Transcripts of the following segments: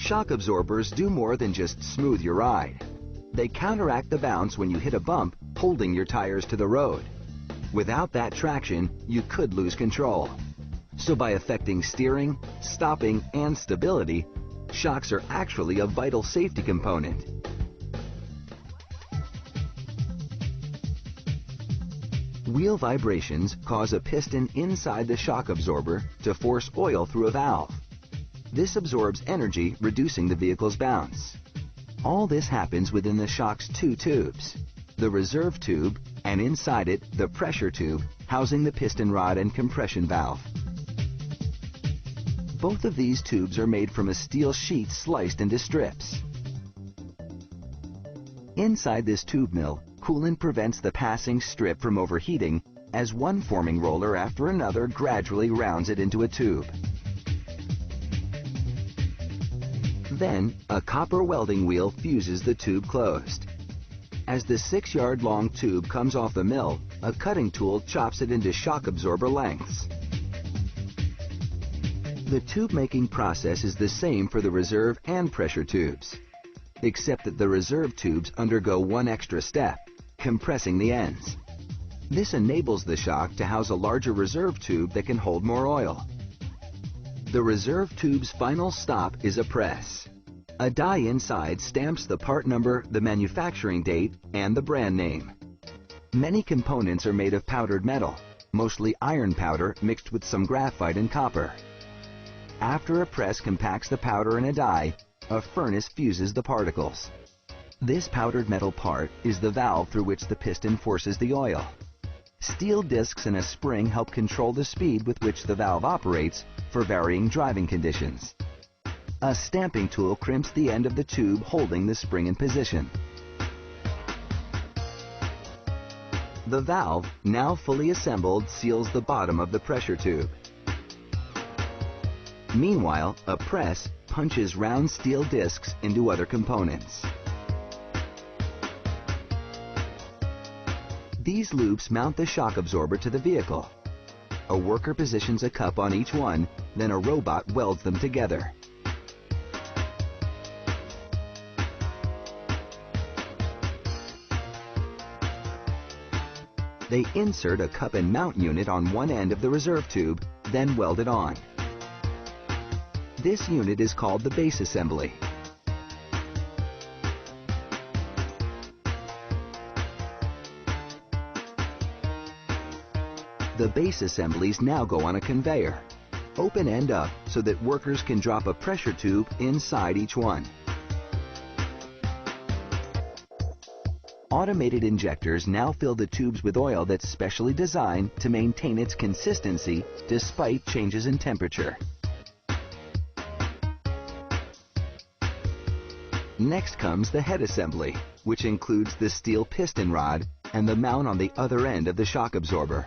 Shock absorbers do more than just smooth your ride. They counteract the bounce when you hit a bump, holding your tires to the road. Without that traction, you could lose control. So by affecting steering, stopping, and stability, shocks are actually a vital safety component. Wheel vibrations cause a piston inside the shock absorber to force oil through a valve. This absorbs energy, reducing the vehicle's bounce. All this happens within the shock's two tubes, the reserve tube, and inside it, the pressure tube, housing the piston rod and compression valve. Both of these tubes are made from a steel sheet sliced into strips. Inside this tube mill, coolant prevents the passing strip from overheating as one forming roller after another gradually rounds it into a tube. Then, a copper welding wheel fuses the tube closed. As the 6-yard-long tube comes off the mill, a cutting tool chops it into shock absorber lengths. The tube-making process is the same for the reserve and pressure tubes, except that the reserve tubes undergo one extra step, compressing the ends. This enables the shock to house a larger reserve tube that can hold more oil. The reserve tube's final stop is a press. A die inside stamps the part number, the manufacturing date, and the brand name. Many components are made of powdered metal, mostly iron powder mixed with some graphite and copper. After a press compacts the powder in a die, a furnace fuses the particles. This powdered metal part is the valve through which the piston forces the oil. Steel discs and a spring help control the speed with which the valve operates for varying driving conditions. A stamping tool crimps the end of the tube holding the spring in position. The valve, now fully assembled, seals the bottom of the pressure tube. Meanwhile, a press punches round steel discs into other components. These loops mount the shock absorber to the vehicle. A worker positions a cup on each one, then a robot welds them together. They insert a cup and mount unit on one end of the reserve tube, then weld it on. This unit is called the base assembly. The base assemblies now go on a conveyor, open end up so that workers can drop a pressure tube inside each one. Automated injectors now fill the tubes with oil that's specially designed to maintain its consistency despite changes in temperature. Next comes the head assembly, which includes the steel piston rod and the mount on the other end of the shock absorber.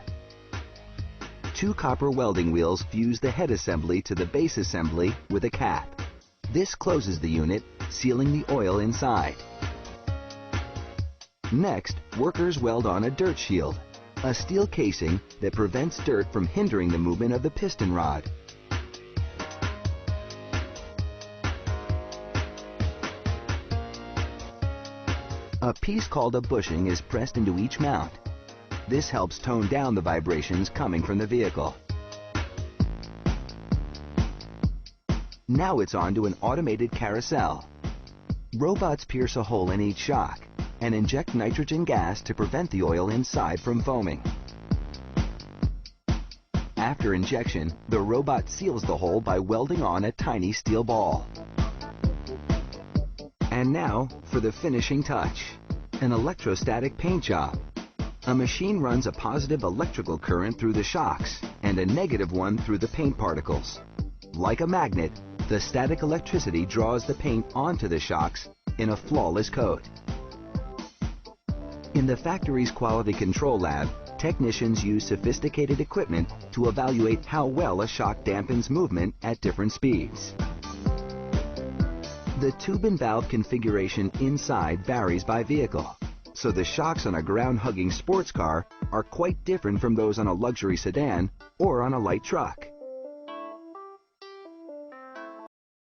Two copper welding wheels fuse the head assembly to the base assembly with a cap. This closes the unit, sealing the oil inside. Next, workers weld on a dirt shield, a steel casing that prevents dirt from hindering the movement of the piston rod. A piece called a bushing is pressed into each mount. This helps tone down the vibrations coming from the vehicle. Now it's on to an automated carousel. Robots pierce a hole in each shock and inject nitrogen gas to prevent the oil inside from foaming. After injection, the robot seals the hole by welding on a tiny steel ball. And now for the finishing touch, an electrostatic paint job. A machine runs a positive electrical current through the shocks and a negative one through the paint particles. Like a magnet, the static electricity draws the paint onto the shocks in a flawless coat. In the factory's quality control lab, technicians use sophisticated equipment to evaluate how well a shock dampens movement at different speeds. The tube and valve configuration inside varies by vehicle, so the shocks on a ground-hugging sports car are quite different from those on a luxury sedan or on a light truck.